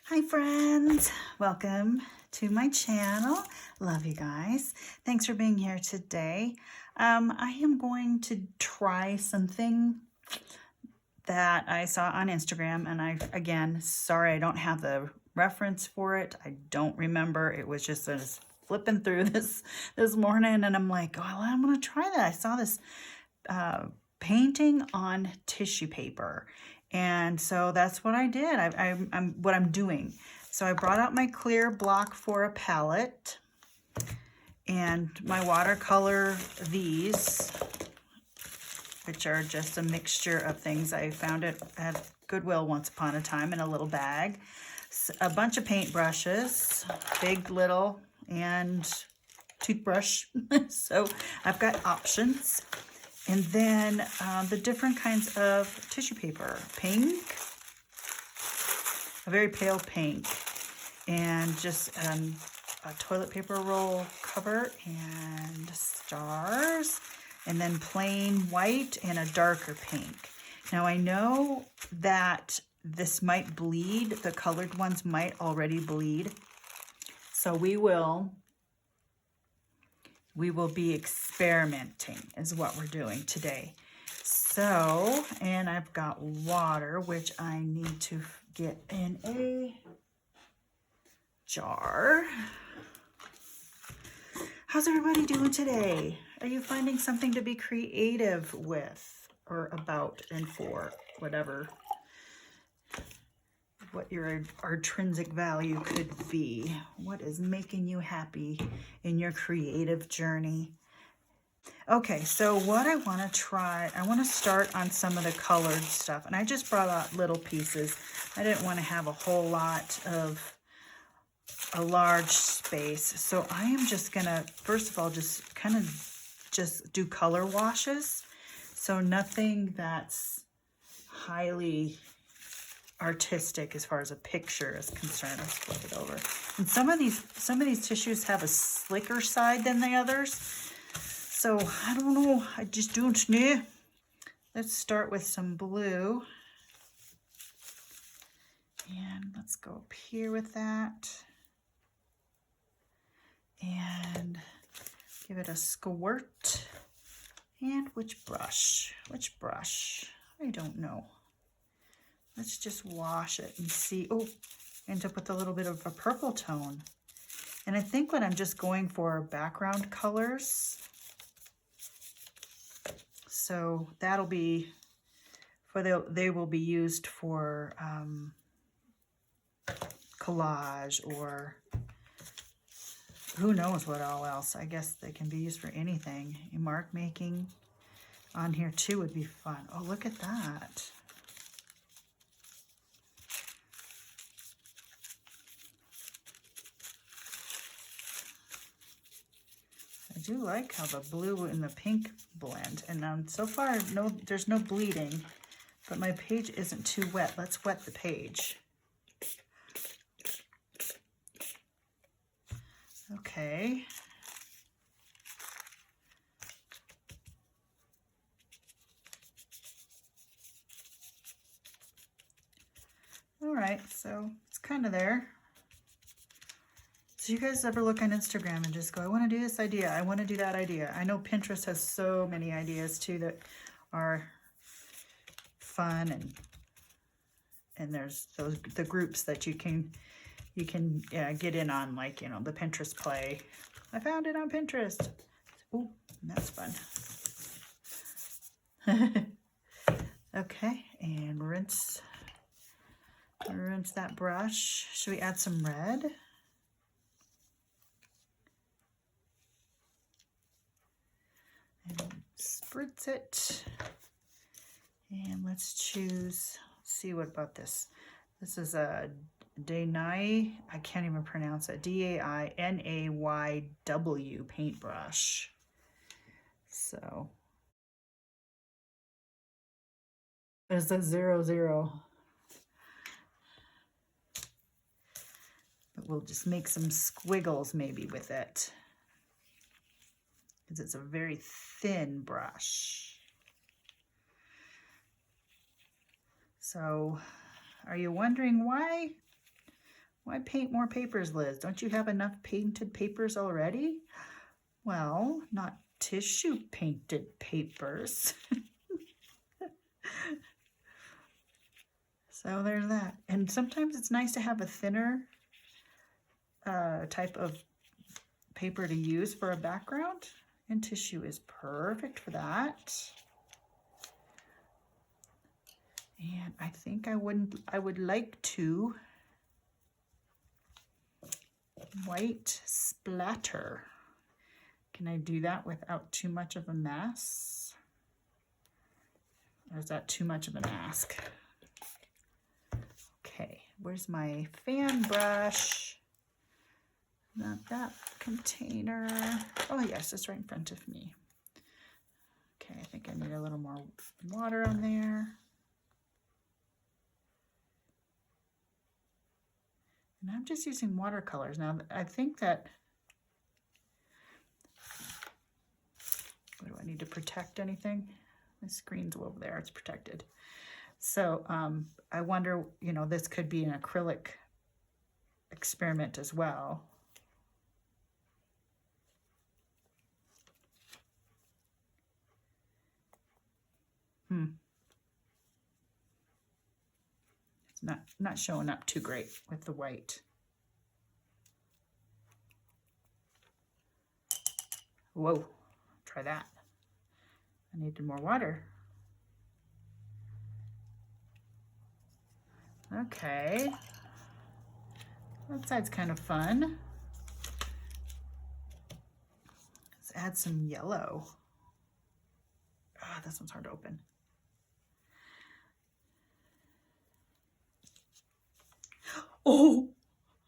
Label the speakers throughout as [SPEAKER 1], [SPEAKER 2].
[SPEAKER 1] Hi friends, welcome to my channel. Love you guys. Thanks for being here today. I am going to try something that I saw on Instagram, and again, sorry I don't have the reference for it. I don't remember. It was just flipping through this morning, and I'm like, well, I'm gonna try that. I saw this painting on tissue paper. And so that's what I did. What I'm doing. So I brought out my clear block for a palette and my watercolor, these, which are just a mixture of things. I found it at Goodwill once upon a time in a little bag. A bunch of paint brushes, big, little, and toothbrush. So I've got options. And then the different kinds of tissue paper. Pink, a very pale pink, and just a toilet paper roll cover and stars, and then plain white and a darker pink. Now I know that this might bleed. The colored ones might already bleed. So we will be experimenting is what we're doing today. So, and I've got water, which I need to get in a jar. How's everybody doing today? Are you finding something to be creative with or about and for, whatever, what your intrinsic value could be? What is making you happy in your creative journey? Okay, so what I want to try, I want to start on some of the colored stuff, and I just brought out little pieces. I didn't want to have a whole lot of a large space, so I am just gonna first of all just kind of just do color washes, so nothing that's highly artistic as far as a picture is concerned. Let's flip it over. And some of these tissues have a slicker side than the others, so I don't know. I just don't know. Let's start with some blue, and let's go up here with that, and give it a squirt. And which brush? Which brush? I don't know. Let's just wash it and see. Oh, end up with a little bit of a purple tone. And I think what I'm just going for are background colors. So that'll be for they will be used for collage, or who knows what all else. I guess they can be used for anything. Mark making on here too would be fun. Oh, look at that. I do like how the blue and the pink blend. And so far, there's no bleeding, but my page isn't too wet. Let's wet the page. Okay. All right, so it's kind of there. So you guys ever look on Instagram and just go, I want to do this idea, I want to do that idea. I know Pinterest has so many ideas too that are fun, and there's the groups that you can get in on, like, you know, the Pinterest play. I found it on Pinterest. Oh, that's fun. Okay, and rinse that brush. Should we add some red? And spritz it. And let's choose, let's see, what about this? This is a Dainay, I can't even pronounce it, D-A-I-N-A-Y-W paintbrush. So there's a 00. But we'll just make some squiggles maybe with it, because it's a very thin brush. So are you wondering why Why paint more papers, Liz? Don't you have enough painted papers already? Well, not tissue painted papers. So there's that. And sometimes it's nice to have a thinner type of paper to use for a background, and tissue is perfect for that. And I think I would like to white splatter. Can I do that without too much of a mess? Or is that too much of a mask? Okay, where's my fan brush? Not that container. Oh yes, it's right in front of me. Okay, I think I need a little more water on there. And I'm just using watercolors. Now, I think that, what do I need to protect anything? My screen's over there, it's protected. So I wonder, you know, this could be an acrylic experiment as well. It's not showing up too great with the white. Whoa, try that. I needed more water. Okay, that side's kind of fun. Let's add some yellow. Ah, this one's hard to open. Oh,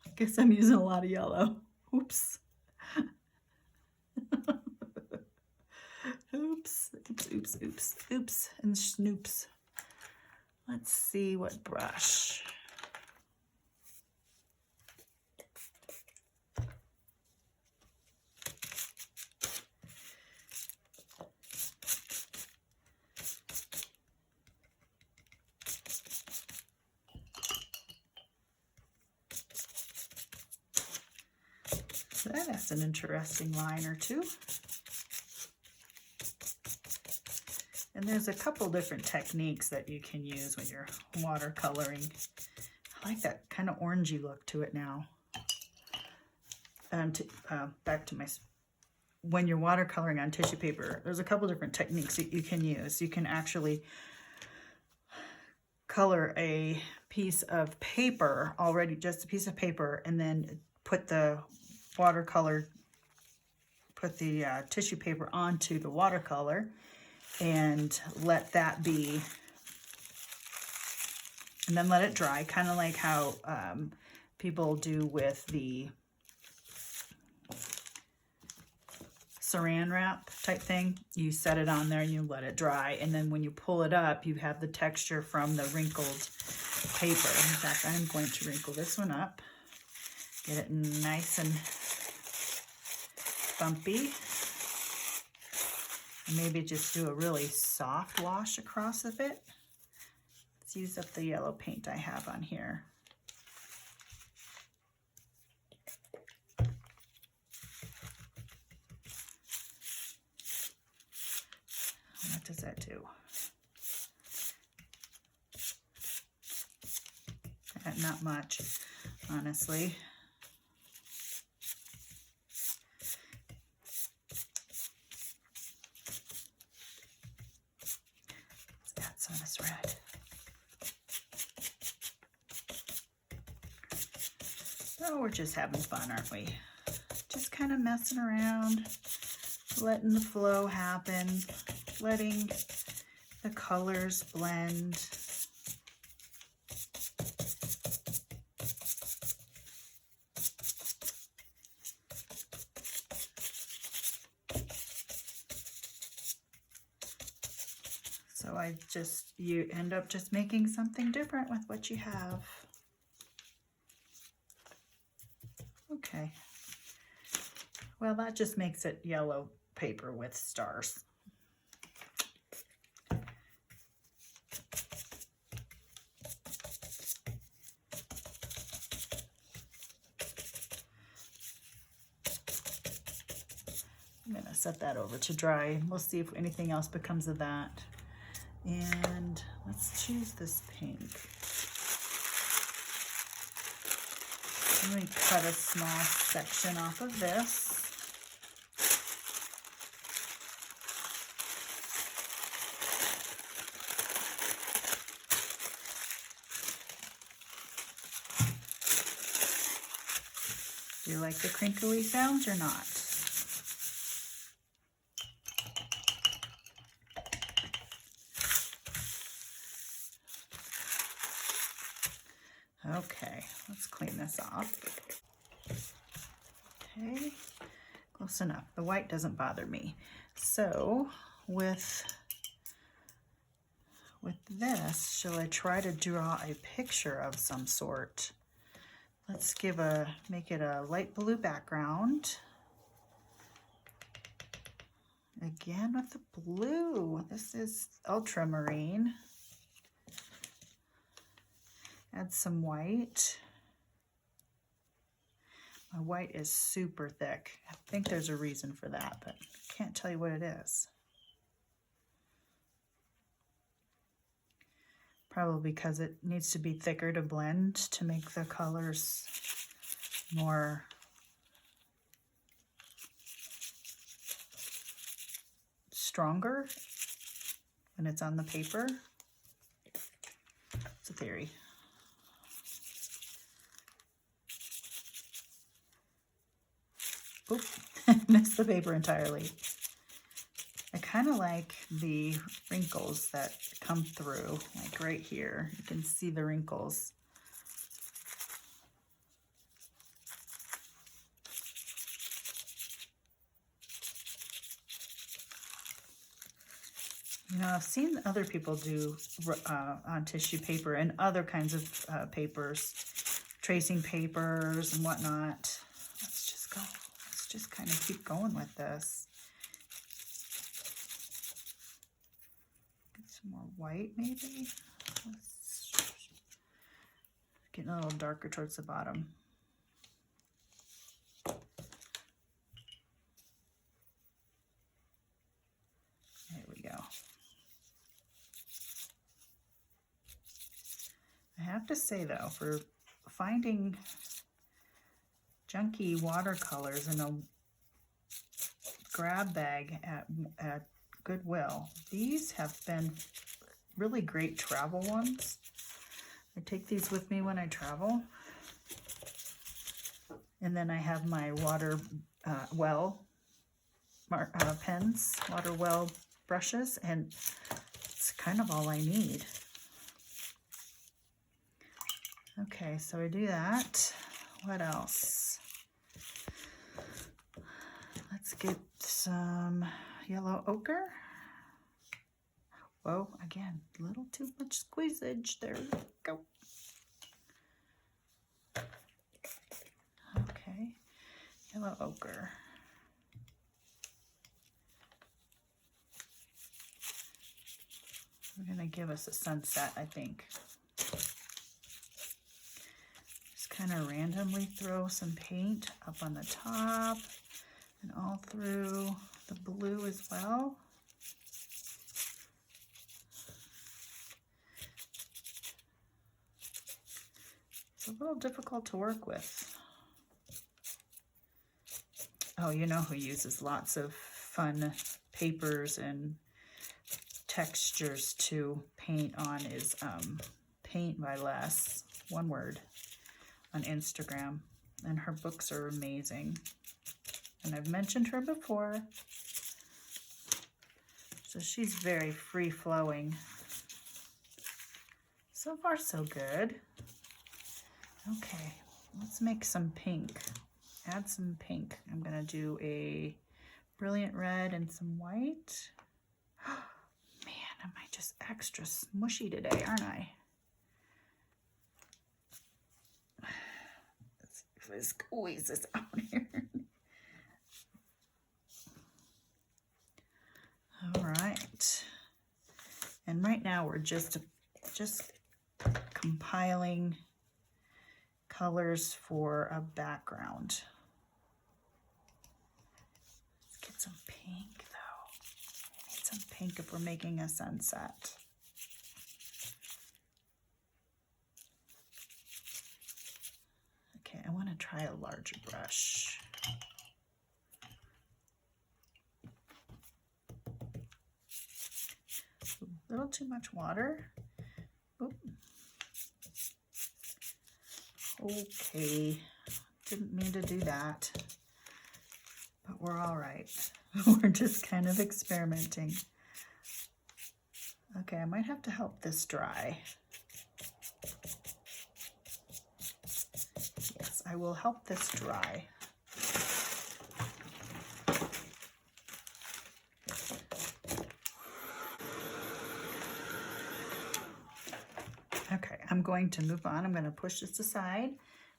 [SPEAKER 1] I guess I'm using a lot of yellow. Oops. Oops, oops, oops, oops, and snoops. Let's see what brush. So that's an interesting line or two. And there's a couple different techniques that you can use when you're watercoloring. I like that kind of orangey look to it now. And back to my, when you're watercoloring on tissue paper, there's a couple different techniques that you can use. You can actually color a piece of paper already, just a piece of paper, and then put the watercolor, put the tissue paper onto the watercolor and let that be, and then let it dry, kind of like how people do with the saran wrap type thing. You set it on there and you let it dry, and then when you pull it up, you have the texture from the wrinkled paper. In fact, I'm going to wrinkle this one up, get it nice and bumpy. Maybe just do a really soft wash across of it. Let's use up the yellow paint I have on here. What does that do? Not much, honestly. Some of this red. Oh, we're just having fun, aren't we? Just kind of messing around, letting the flow happen, letting the colors blend. So you end up just making something different with what you have. Okay. Well, that just makes it yellow paper with stars. I'm gonna set that over to dry. We'll see if anything else becomes of that. And let's choose this pink. I'm going to cut a small section off of this. Do you like the crinkly sounds or not? Okay, let's clean this off. Okay, close enough. The white doesn't bother me. So with this, shall I try to draw a picture of some sort? Let's make it a light blue background. Again with the blue. This is ultramarine. Add some white. My white is super thick. I think there's a reason for that, but I can't tell you what it is. Probably because it needs to be thicker to blend to make the colors more stronger when it's on the paper. It's a theory. Oop, missed the paper entirely. I kind of like the wrinkles that come through, like right here. You can see the wrinkles. You know, I've seen other people do on tissue paper and other kinds of papers, tracing papers and whatnot. Let's just go. Let's just kind of keep going with this. Get some more white maybe. Getting a little darker towards the bottom. There we go. I have to say though, for finding junky watercolors in a grab bag at Goodwill, these have been really great travel ones. I take these with me when I travel. And then I have my water pens, water well brushes, and it's kind of all I need. Okay, so I do that. What else? Let's get some yellow ochre. Whoa, again, a little too much squeezage. There we go. Okay, yellow ochre. We're gonna give us a sunset, I think. Kind of randomly throw some paint up on the top and all through the blue as well. It's a little difficult to work with. Oh, you know who uses lots of fun papers and textures to paint on is Paint by Les, one word, on Instagram, and her books are amazing. And I've mentioned her before. So she's very free-flowing. So far, so good. Okay, let's make some pink. Add some pink. I'm gonna do a brilliant red and some white. Man, am I just extra smushy today, aren't I? If I squeeze this out here. All right. And right now we're just compiling colors for a background. Let's Get some pink though. I need some pink if we're making a sunset. Okay, I want to try a larger brush. A little too much water. Oop. Okay, didn't mean to do that, but we're all right. We're just kind of experimenting. Okay, I might have to help this dry. Yes, I will help this dry. Okay, I'm going to move on. I'm going to push this aside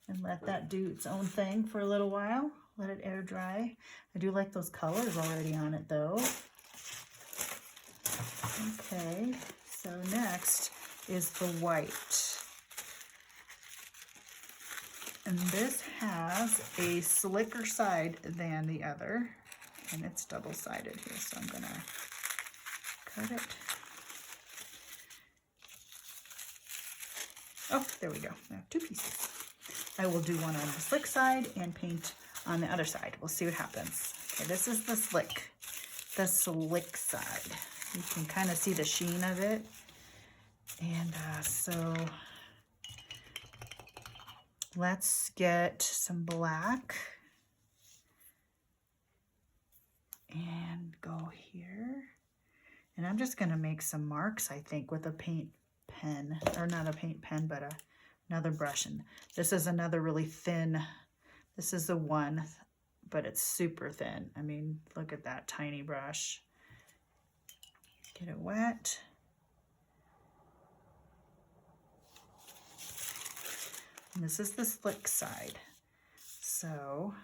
[SPEAKER 1] and let that do its own thing for a little while. Let it air dry. I do like those colors already on it though. Okay, so next is the white. And this has a slicker side than the other, and it's double-sided here, so I'm gonna cut it. Oh, there we go. I have two pieces. I will do one on the slick side and paint on the other side. We'll see what happens. Okay, this is the slick side. You can kind of see the sheen of it. And so let's get some black and go here. And I'm just gonna make some marks, I think, with a paint pen, or not a paint pen, but another brush. And this is another really thin, this is the one, but it's super thin. I mean, look at that tiny brush. Get it wet. And this is the slick side. So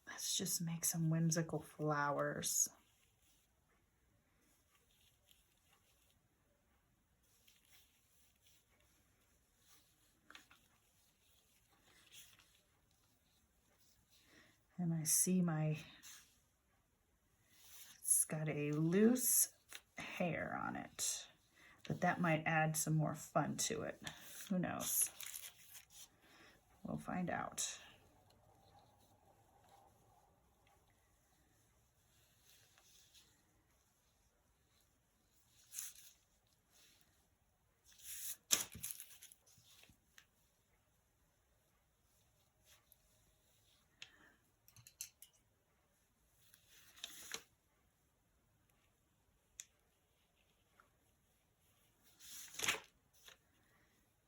[SPEAKER 1] let's just make some whimsical flowers. And I see it's got a loose hair on it, but that might add some more fun to it. Who knows? We'll find out.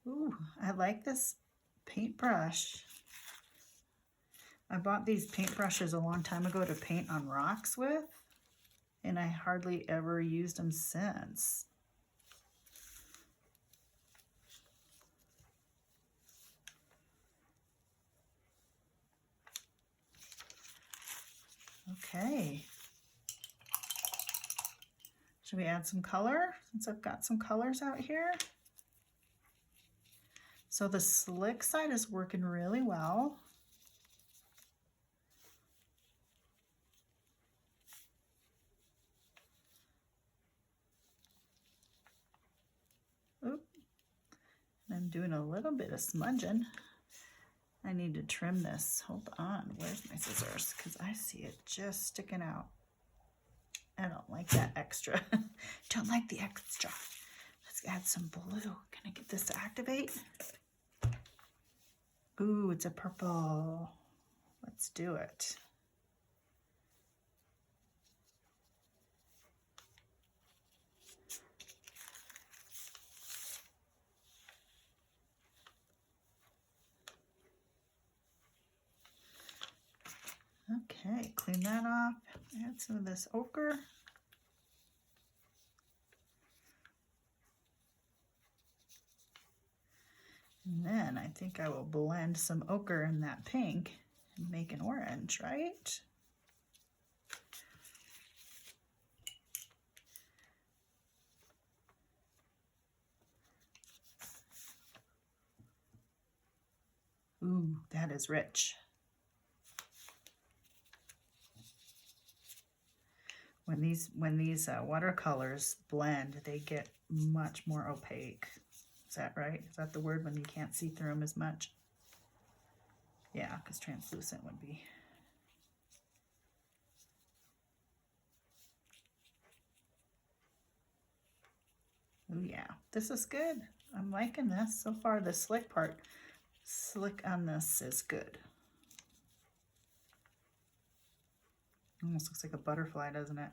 [SPEAKER 1] Ooh, I like this paintbrush. I bought these paintbrushes a long time ago to paint on rocks with, and I hardly ever used them since. Okay. Should we add some color since I've got some colors out here? So the slick side is working really well. Oop. And I'm doing a little bit of smudging. I need to trim this. Hold on, where's my scissors? Because I see it just sticking out. I don't like that extra. Don't like the extra. Let's add some blue. Can I get this to activate? Ooh, it's a purple. Let's do it. Okay, clean that off. Add some of this ochre. And then I think I will blend some ochre in that pink and make an orange, right? Ooh, that is rich. When these watercolors blend, they get much more opaque. Is that right? Is that the word, when you can't see through them as much? Yeah, because translucent would be. Oh yeah, this is good. I'm liking this so far. The slick on this is good. Almost looks like a butterfly, doesn't it?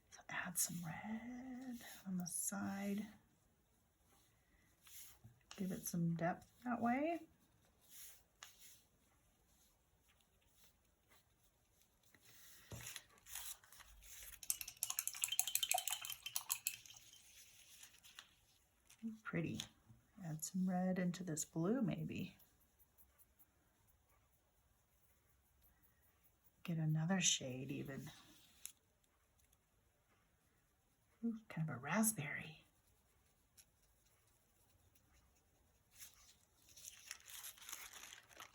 [SPEAKER 1] So add some red on the side. Give it some depth that way. Ooh, pretty. Add some red into this blue maybe. Get another shade even. Ooh, kind of a raspberry.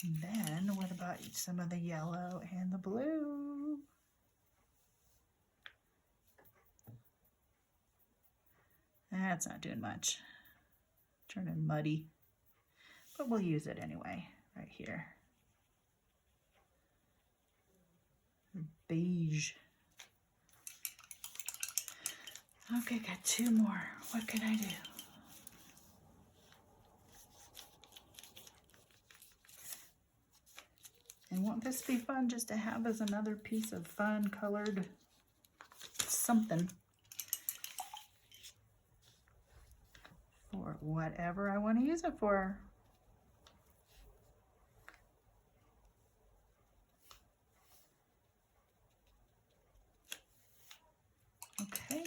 [SPEAKER 1] And then what about some of the yellow and the blue? That's not doing much. Turning muddy, but we'll use it anyway right here. Beige. Okay, got two more. What can I do? And won't this be fun just to have as another piece of fun colored something for whatever I want to use it for? Okay.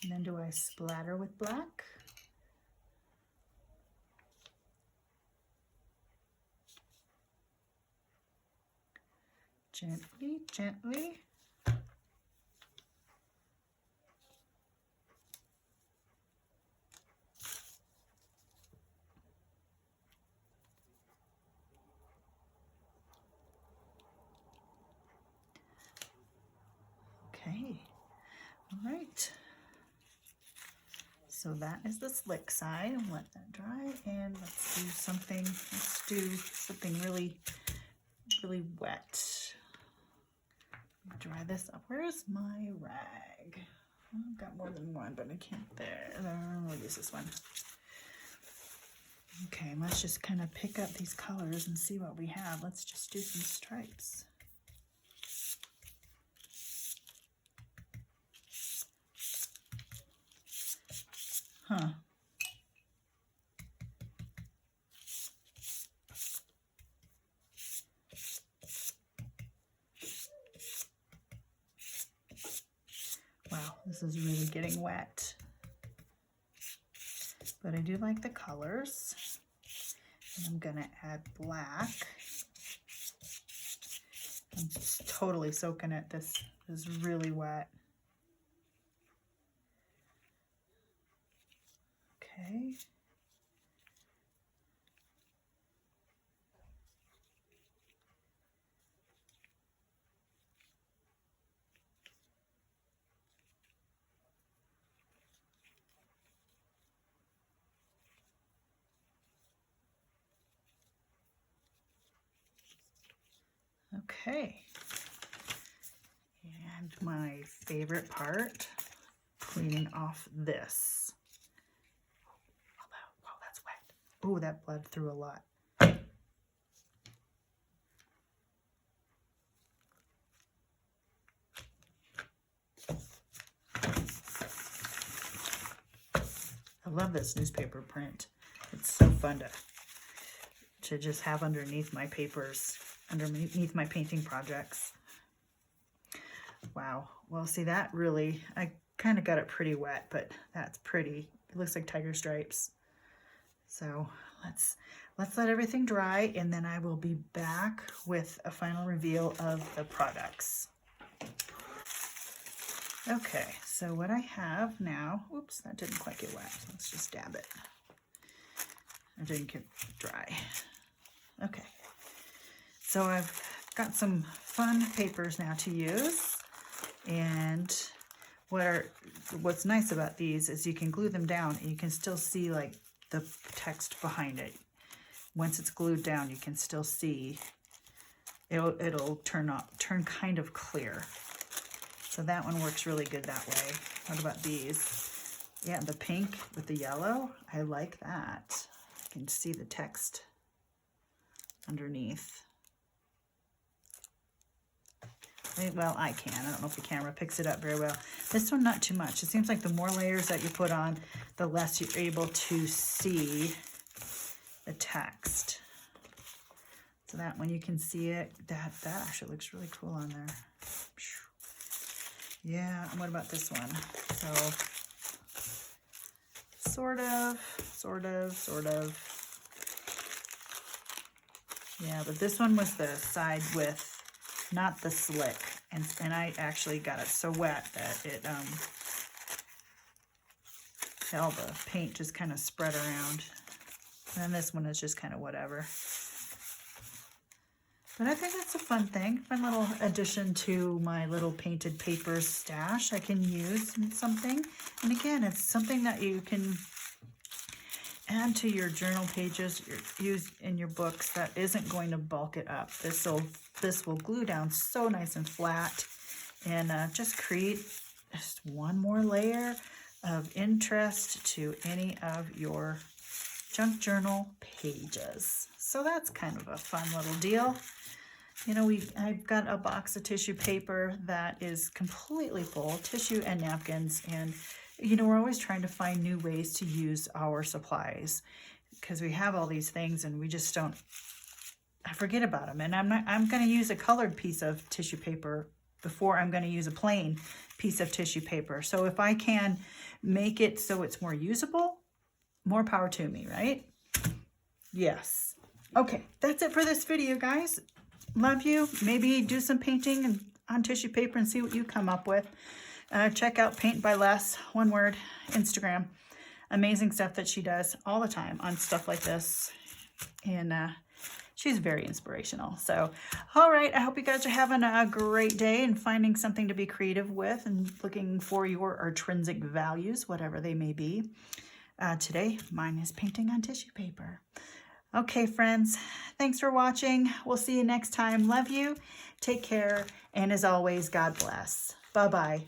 [SPEAKER 1] And then do I splatter with black? Gently, gently. Okay, all right. So that is the slick side. Let that dry, and let's do something. Let's do something really, really wet. Dry this up. Where's my rag? I've got more than one, but I can't. There. We'll use this one. Okay, let's just kind of pick up these colors and see what we have. Let's just do some stripes. Huh. Wow, this is really getting wet. But I do like the colors. And I'm gonna add black. I'm just totally soaking it. This is really wet. Okay. Okay. And my favorite part, cleaning off this. Oh, that's wet. Oh, that bled through a lot. I love this newspaper print. It's so fun to just have underneath my papers, underneath my painting projects. Wow. Well, see, that really, I kind of got it pretty wet, but that's pretty. It looks like tiger stripes. So let's let everything dry, and then I will be back with a final reveal of the products. Okay, so what I have now, oops, that didn't quite get wet. Let's just dab it. It didn't get dry. Okay, so I've got some fun papers now to use, And what's nice about these is you can glue them down and you can still see like the text behind it. Once it's glued down, you can still see it'll turn kind of clear. So that one works really good that way. What about these? Yeah, the pink with the yellow, I like that. You can see the text underneath. Well, I can. I don't know if the camera picks it up very well. This one, not too much. It seems like the more layers that you put on, the less you're able to see the text. So that one you can see it. That actually looks really cool on there. Yeah, and what about this one? So, sort of. Yeah, but this one was the side with, not the slick. And I actually got it so wet that it, all the paint just kind of spread around. And then this one is just kind of whatever. But I think that's a fun thing, fun little addition to my little painted paper stash I can use in something. And again, it's something that you can add to your journal pages, use in your books, that isn't going to bulk it up. This will glue down so nice and flat, and just create just one more layer of interest to any of your junk journal pages. So that's kind of a fun little deal. You know, I've got a box of tissue paper that is completely full, tissue and napkins, and you know, we're always trying to find new ways to use our supplies because we have all these things and we just I forget about them. And I'm going to use a colored piece of tissue paper before I'm going to use a plain piece of tissue paper. So if I can make it so it's more usable, more power to me, right? Yes. Okay, that's it for this video, guys. Love you. Maybe do some painting on tissue paper and see what you come up with. Check out Paint by Les, one word, Instagram. Amazing stuff that she does all the time on stuff like this. And she's very inspirational. So, all right. I hope you guys are having a great day and finding something to be creative with and looking for your intrinsic values, whatever they may be. Today, mine is painting on tissue paper. Okay, friends, thanks for watching. We'll see you next time. Love you. Take care. And as always, God bless. Bye-bye.